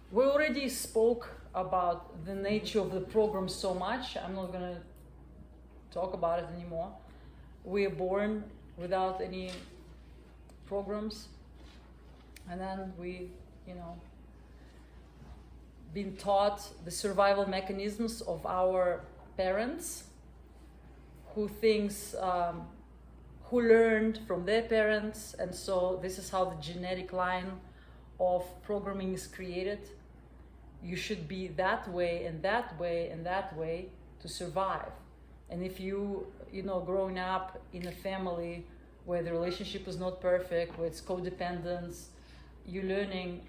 We already spoke about the nature of the program so much. I'm not going to talk about it anymore. We are born without any programs, and then we, been taught the survival mechanisms of our parents, who learned from their parents, and so this is how the genetic line of programming is created. You should be that way and that way and that way to survive. And if growing up in a family where the relationship is not perfect, where it's codependence, you're learning,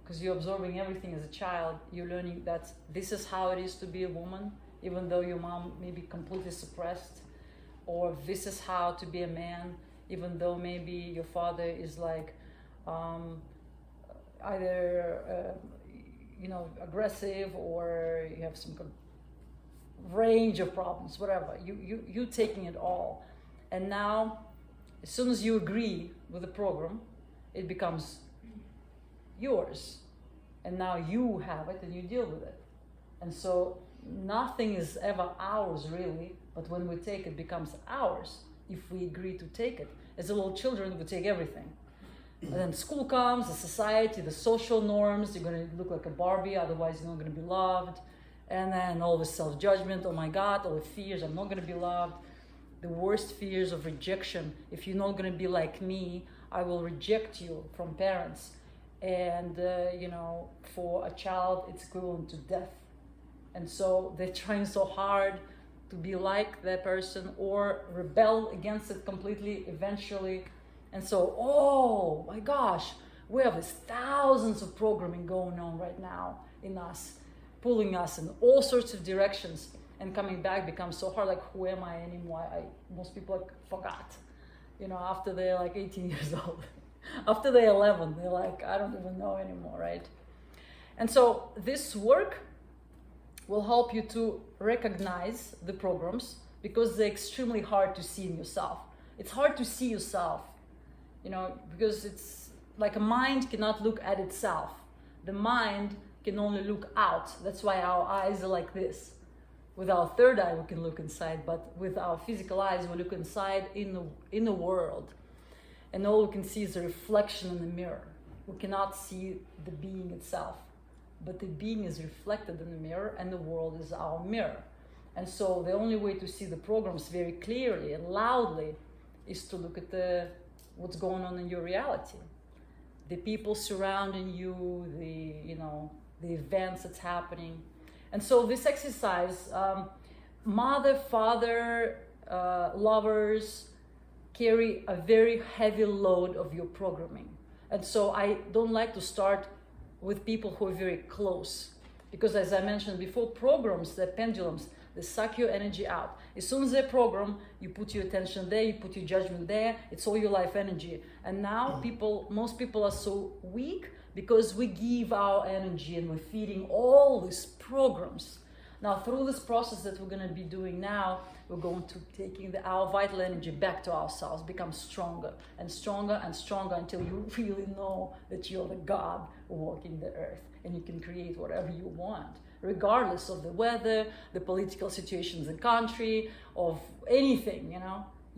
because you're absorbing everything as a child, you're learning that this is how it is to be a woman, even though your mom may be completely suppressed, or this is how to be a man, even though maybe your father is like either aggressive, or you have some range of problems, whatever. You taking it all, and now as soon as you agree with the program, it becomes yours, and now you have it and you deal with it. And so nothing is ever ours really, but when we take it, becomes ours if we agree to take it. As little children, we take everything. And then school comes, the society, the social norms, you're going to look like a Barbie, otherwise you're not going to be loved. And then all the self-judgment, oh my God, all the fears, I'm not going to be loved. The worst fears of rejection. If you're not going to be like me, I will reject you, from parents. And, for a child, it's equivalent to death. And so they're trying so hard to be like that person or rebel against it completely eventually. And so, oh my gosh, we have these thousands of programming going on right now in us, pulling us in all sorts of directions, and coming back becomes so hard. Like, who am I anymore? Most people forgot, after they're like 18 years old. After they're 11, they're like, I don't even know anymore, right? And so this work will help you to recognize the programs, because they're extremely hard to see in yourself. It's hard to see yourself, because it's like a mind cannot look at itself. The mind can only look out. That's why our eyes are like this. With our third eye, we can look inside, but with our physical eyes, we look inside in the world. And all we can see is a reflection in the mirror. We cannot see the being itself, but the being is reflected in the mirror, and the world is our mirror. And so the only way to see the programs very clearly and loudly is to look at what's going on in your reality. The people surrounding you, the events that's happening. And so this exercise, mother, father, lovers, carry a very heavy load of your programming. And so I don't like to start with people who are very close, because as I mentioned before, programs, they're pendulums, they suck your energy out. As soon as they program, you put your attention there, you put your judgment there, it's all your life energy. And now most people are so weak because we give our energy and we're feeding all these programs. Now, through this process that we're going to be doing now, we're going to taking our vital energy back to ourselves, become stronger and stronger and stronger, until you really know that you're the God walking the earth, and you can create whatever you want, regardless of the weather, the political situations in the country, of anything.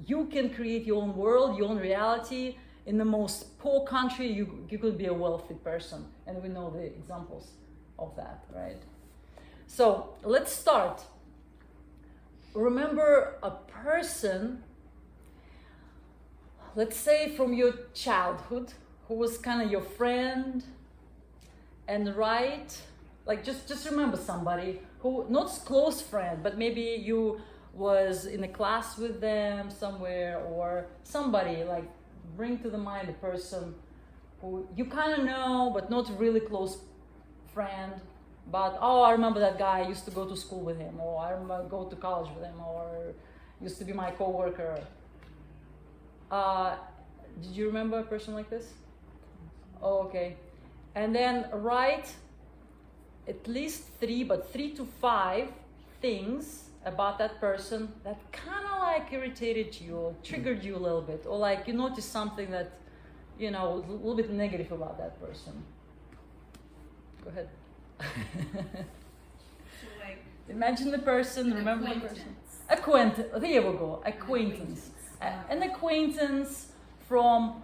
You can create your own world, your own reality. In the most poor country, you could be a wealthy person, and we know the examples of that, right? So let's start. Remember a person, let's say from your childhood, who was kind of your friend, and just remember somebody who, not close friend, but maybe you was in a class with them somewhere, or somebody, like, bring to the mind a person who you kind of know, but not really close friend. But, I remember that guy, I used to go to school with him, or I remember go to college with him, or used to be my co-worker. Did you remember a person like this? Oh, okay. And then write at least 3 to 5 things about that person that kind of like irritated you or triggered you a little bit, or like you noticed something that, a little bit negative about that person. Go ahead. So like Imagine the person, remember the person. Acquaintance. There we go. Acquaintance. An acquaintance from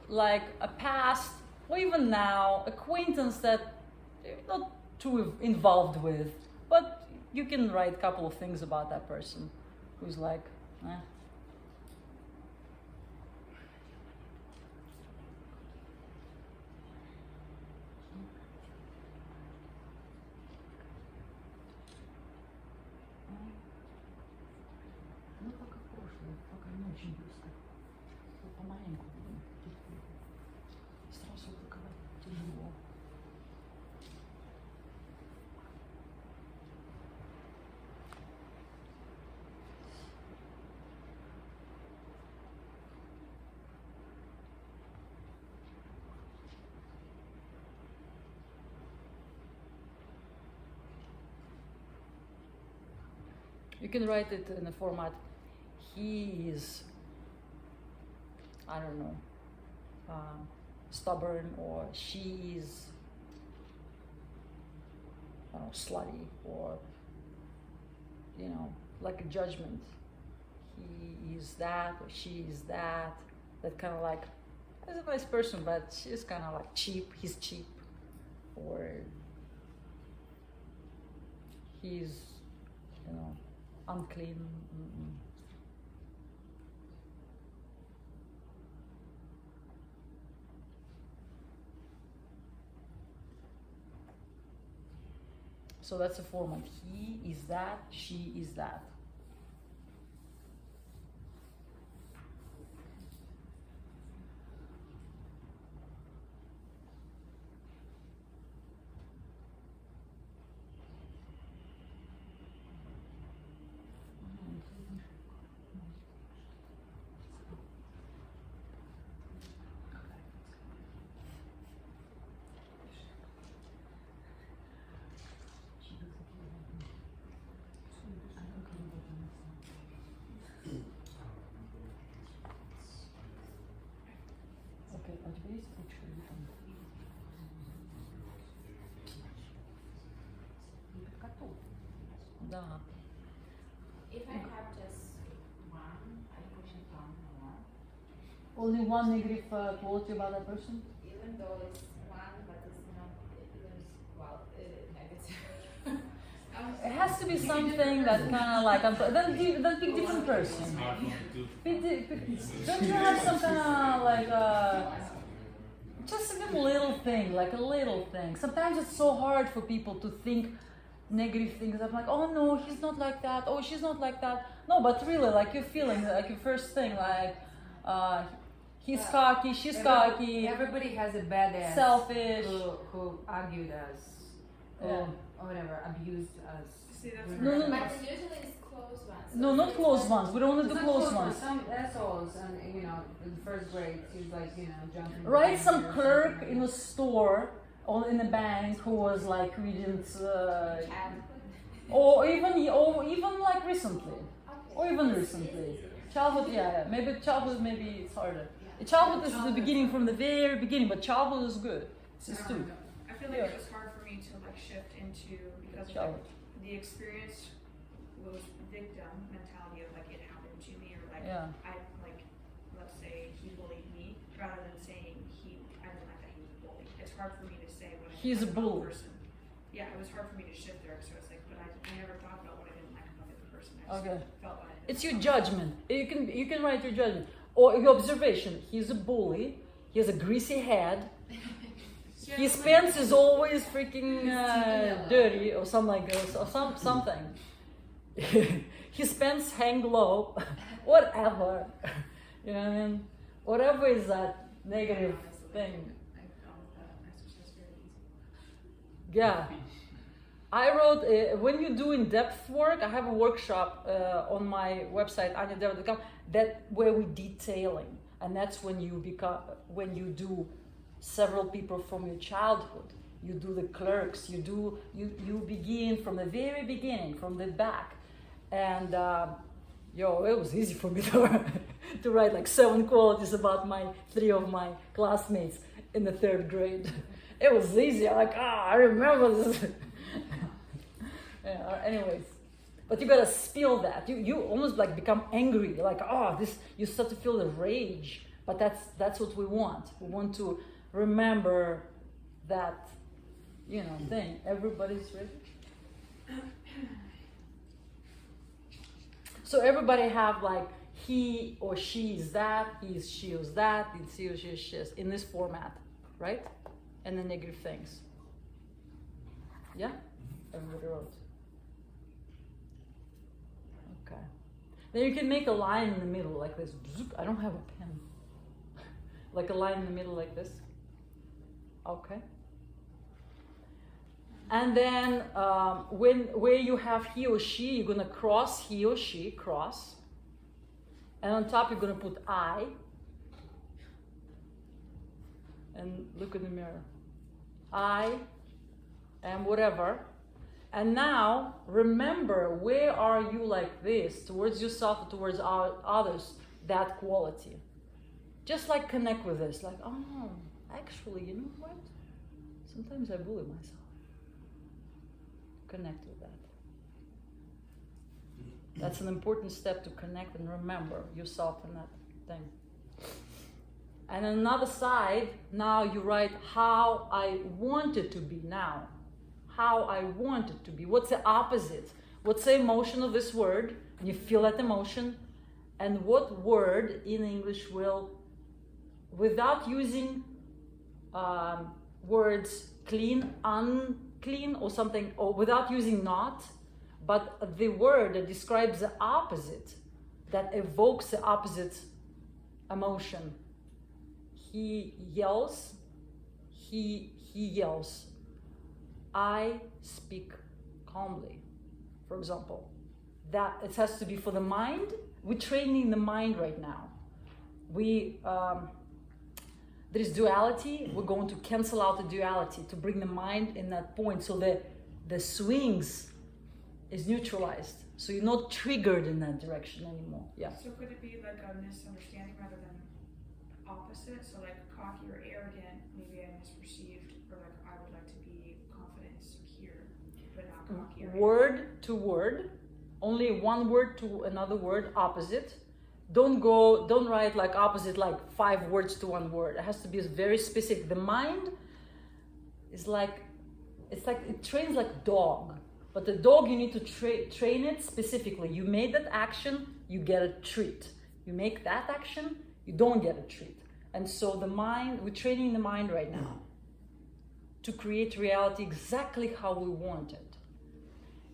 like a past or even now. Acquaintance that you're not too involved with, but you can write a couple of things about that person who's like, eh. Ну, пока прошлое, пока не очень быстро. Вот помаленьку будем. Сразу упаковать тяжело. You can write it in a format. He is, I don't know, stubborn, or she is, I don't know, slutty, or, you know, like a judgment. He is that, or she is that. That kind of like, as a nice person, but she's kind of like cheap. He's cheap, or he's, you know, unclean. Mm-mm. So that's a format. He is that, she is that. Окей, а у тебя есть ручка или там? Коту. Да. If I have just one, I push it down more. Only one negative quality about that person? Even though it's one, but it's not, there's, well, negative. It has to be something that kind of like, then pick different person. Don't you have some kind of like, just even little thing, like a little thing. Sometimes it's so hard for people to think negative things. I'm like, oh no, he's not like that. Oh, she's not like that. No, but really, like you're feeling, like your first thing, like, he's cocky, she's cocky. Everybody has a bad ass. Selfish. Who argued us. Yeah. Or whatever, abused us. see that's No, no, But usually it's close ones. So No, not it's close like- ones. We don't want to do close ones. Some assholes, and you know, in first grade, she's like, you know, jumping. Write some behind clerk or in a store or in a bank who was like we didn't, Childhood. or even like recently, Okay. or even recently. Childhood, yeah. Maybe childhood, maybe it's harder. Childhood is the beginning from the very beginning, but childhood is good. It's just two. I feel like Yeah. it was hard for me to like shift into because of Childhood. the experience was victim mentality of like it happened to me or like Yeah. I like let's say he bullied me rather than saying I didn't like that he was a bully. It's hard for me to say when I He's a think about bully. person. Yeah, it was hard for me to shift there, so it's like, but I never thought about what I didn't like about the other person. I just Okay. felt what I didn't It's your like. judgment. You can write your judgment or your observation. He's a bully. He has a greasy head. His pants is always freaking dirty or something like this, or something. His pants hang low, whatever. You know what I mean? Whatever is that negative thing. I found that exercise very easy. Yeah. I wrote, when you do in-depth work, I have a workshop on my website, anyadev.com, where we detailing. And that's when you do several people from your childhood. You do the clerks, you begin from the very beginning, from the back. And it was easy for me to write like 7 qualities about 3 of my classmates in the 3rd grade. it was easy. Like, I remember this. Yeah, anyways. But you gotta spill that. You almost like become angry. Like, this, you start to feel the rage. But that's what we want. We want to remember that, thing. Everybody's ready? So everybody have like he or she is that, he is she is that, it's he or she is this, in this format, right? And the negative things. Yeah? Everybody wrote. Okay. Then you can make a line in the middle like this. I don't have a pen. Like a line in the middle like this. Okay. And then where you have he or she, you're gonna cross he or she, cross. And on top you're gonna put I. And look in the mirror. I am whatever. And now remember, where are you like this, towards yourself or towards others, that quality. Just like connect with this, like, actually, you know what? Sometimes I bully myself. Connect with that. That's an important step to connect and remember yourself in that thing. And on another side, now you write how I want it to be now. How I want it to be. What's the opposite? What's the emotion of this word? And you feel that emotion. And what word in English will, without using words clean, unclean, or something, or without using not, but the word that describes the opposite, that evokes the opposite emotion. He yells, he yells. I speak calmly, for example. That it has to be for the mind. We're training the mind right now. There is duality. We're going to cancel out the duality to bring the mind in that point, so the swings is neutralized. So you're not triggered in that direction anymore. Yeah. So could it be like a misunderstanding rather than opposite? So like cocky or arrogant, maybe I misperceived, or like I would like to be confident and secure, but not cocky or arrogant. Word to word, only one word to another word, opposite. Don't write like opposite, like 5 words to one word. It has to be very specific. The mind is like, it trains like dog. But the dog, you need to train it specifically. You made that action, you get a treat. You make that action, you don't get a treat. And so the mind, we're training the mind right now to create reality exactly how we want it.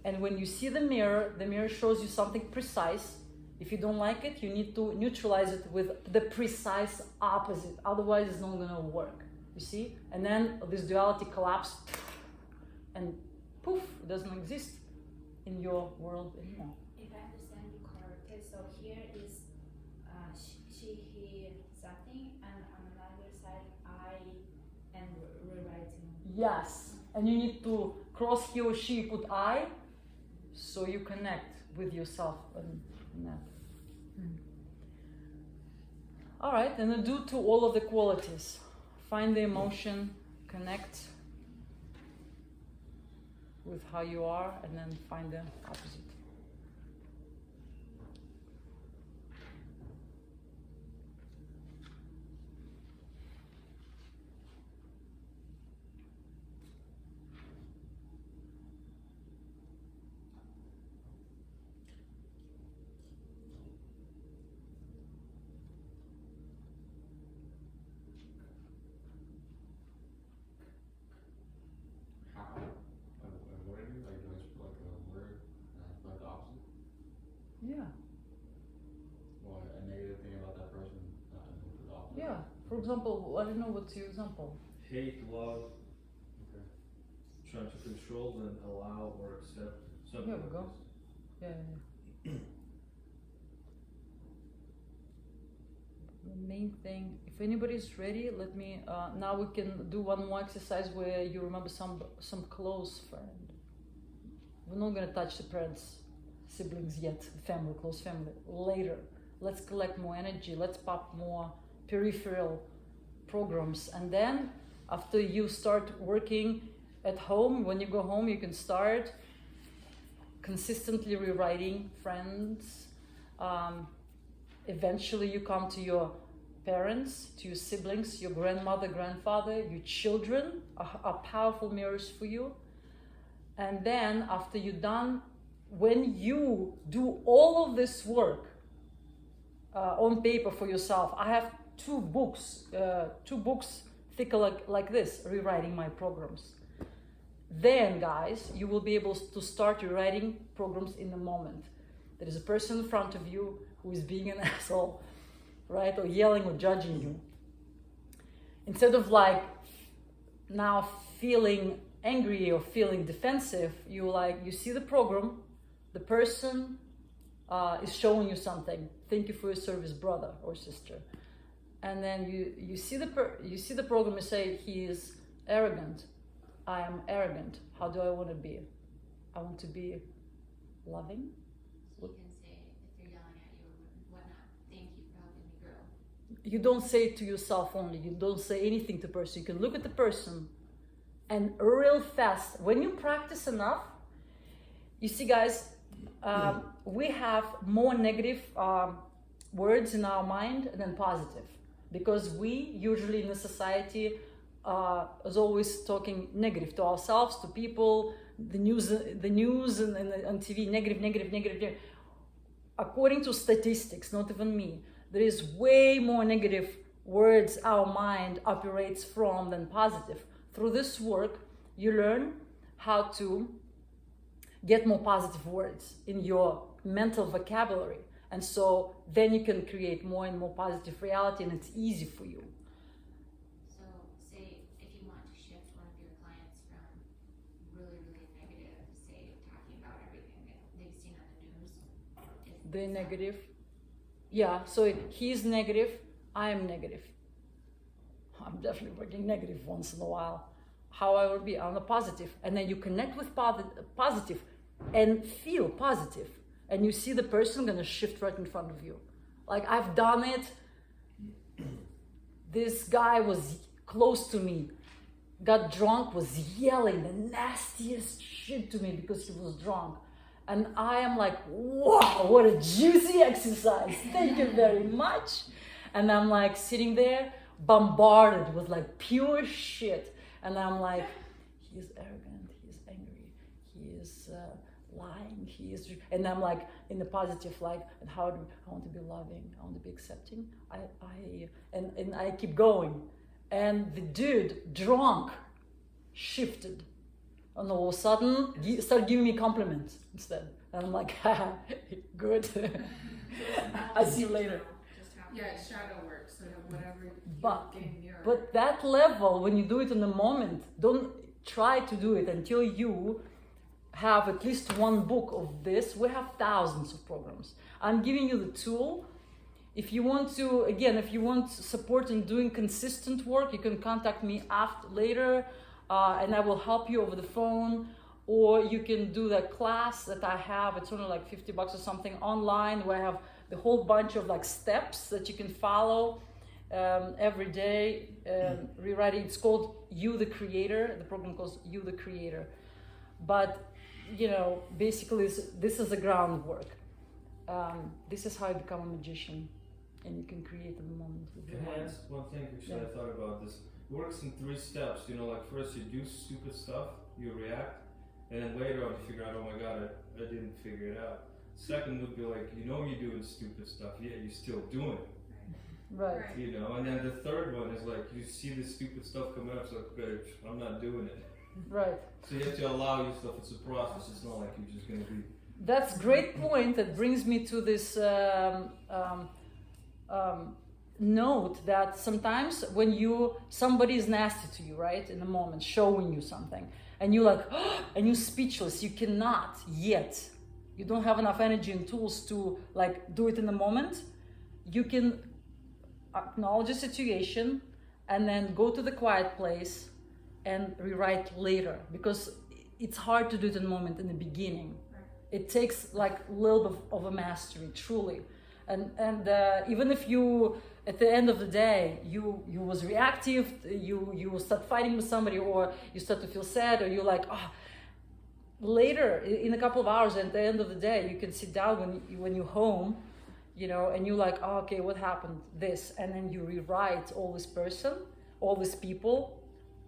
And when you see the mirror shows you something precise. If you don't like it, you need to neutralize it with the precise opposite. Otherwise, it's not going to work. You see? And then this duality collapses and poof, it doesn't exist in your world anymore. If I understand you correctly, so here is she, he, something, and on another side, I am rewriting. Yes, and you need to cross he or she, put I, so you connect with yourself and that. All right, and then do to all of the qualities. Find the emotion, connect with how you are, and then find the opposite. Yeah. Well, a negative thing about that person, the opposite. Yeah. For example, I don't know what's your example. Hate, love, Okay. trying to control, then allow or accept something. Here we go. Yeah. The main thing, if anybody's ready, let me, now we can do one more exercise where you remember some close friend. We're not gonna touch the parents, siblings yet, family, close family, later. Let's collect more energy, let's pop more peripheral programs, and then After you start working at home, when you go home, you can start consistently rewriting friends. Eventually you come to your parents, to your siblings, your grandmother, grandfather, your children are powerful mirrors for you. And then after you're done, when you do all of this work on paper for yourself, I have two books thicker like this, rewriting my programs. Then, guys, you will be able to start rewriting programs in the moment. There is a person in front of you who is being an asshole, right? Or yelling or judging you. Instead of like now feeling angry or feeling defensive, you see the program, the person is showing you something. Thank you for your service, brother or sister. And then you see the program, you say, he is arrogant. I am arrogant. How do I want to be? I want to be loving. So you can say, if they're yelling at you or whatnot, thank you for helping me grow. You don't say it to yourself only. You don't say anything to the person. You can look at the person and real fast, when you practice enough, you see, guys, we have more negative words in our mind than positive, because we usually in the society is always talking negative to ourselves, to people, the news and on TV, negative. According to statistics, not even me, there is way more negative words our mind operates from than positive. Through this work, you learn how to get more positive words in your mental vocabulary. And so then you can create more and more positive reality, and it's easy for you. So say if you want to shift one of your clients from really, really negative, say talking about everything that they've seen on the news. They're negative. Yeah, so he's negative, I am negative. I'm definitely working negative once in a while. How I will be on the positive. And then you connect with positive and feel positive. And you see the person gonna shift right in front of you. Like, I've done it. This guy was close to me, got drunk, was yelling the nastiest shit to me because he was drunk. And I am like, wow, what a juicy exercise. Thank you very much. And I'm like sitting there bombarded with like pure shit. And I'm like, he is arrogant, he is angry, he is lying, he is, and I'm like in the positive, like, and I want to be loving, I want to be accepting. And I keep going. And the dude, drunk, shifted. And all of a sudden, started giving me compliments instead. And I'm like, haha, good. I'll see you later. Yeah, it's shadow work, so that whatever you're getting nearer. But that level, when you do it in the moment, don't try to do it until you have at least one book of this. We have thousands of programs. I'm giving you the tool. If you want to, again, if you want support in doing consistent work, you can contact me later, and I will help you over the phone. Or you can do the class that I have. It's only like $50 or something online, where I have the whole bunch of like steps that you can follow every day. Rewriting. It's called You the Creator. The program calls You the Creator. But basically, this is the groundwork. This is how you become a magician, and you can create in the moment with your Can I hands. ask one thing? Actually, Yeah. I thought about this. It works in 3 steps. Like first you do stupid stuff, you react, and then later on you figure out, oh my god, I didn't figure it out. Second would be like, you're doing stupid stuff, yet you're still doing it. Right. And then the third one is like, you see this stupid stuff coming up, so babe, I'm not doing it. Right. So you have to allow yourself, it's a process, it's not like you're just gonna be. That's a great point. That brings me to this note that sometimes when somebody is nasty to you, right, in the moment, showing you something, and you're like, and you're speechless, you cannot yet. You don't have enough energy and tools to like do it in the moment. You can acknowledge the situation and then go to the quiet place and rewrite later, because it's hard to do it in the moment in the beginning. It takes like a little bit of a mastery, truly. and even if you at the end of the day you was reactive, you start fighting with somebody, or you start to feel sad, or you're like, oh, later in a couple of hours at the end of the day you can sit down when you're home, you know, and you're like, oh, okay, what happened, this, and then you rewrite all this person, all these people,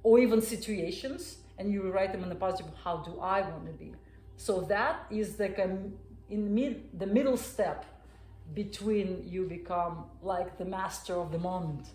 or even situations, and you rewrite them in the positive, how do I want to be. So that is like the middle step between you become like the master of the moment